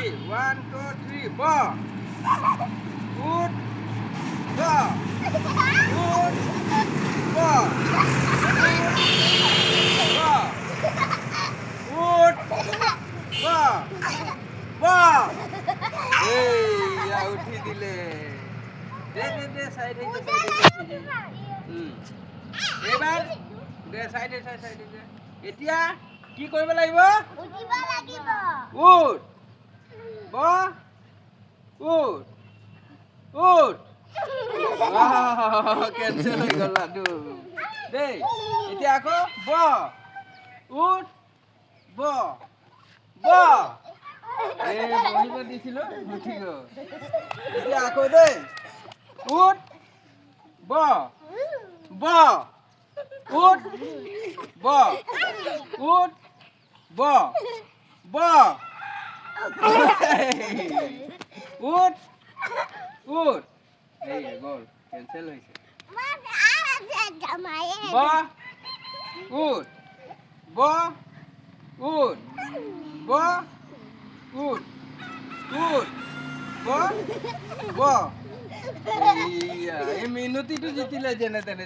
ready 1 2 3 bo good bo good bo good bo bo এই উঠি দিলে দে দে দে সাইডে এবার দে সাইডে সাইডে দে এতিয়া কি কৰিব লাগিব উঠিব লাগিব উঠ ব উঠ উঠ কেনসেল হৈ গ'ল লাডু দেই এতিয়া আকৌ ব উঠ ব ব এই বহিব দিছিলো উঠি গ'ল এতিয়া আকৌ দেই উঠ ব ব উঠ ব উঠ ব ব উঠ উঠ এই গ'ল কেনসেল হৈছে ব উঠ ব উঠ ব উঠ উঠ ব ব এই মিনতিটো জিতিলে যেনে তেনে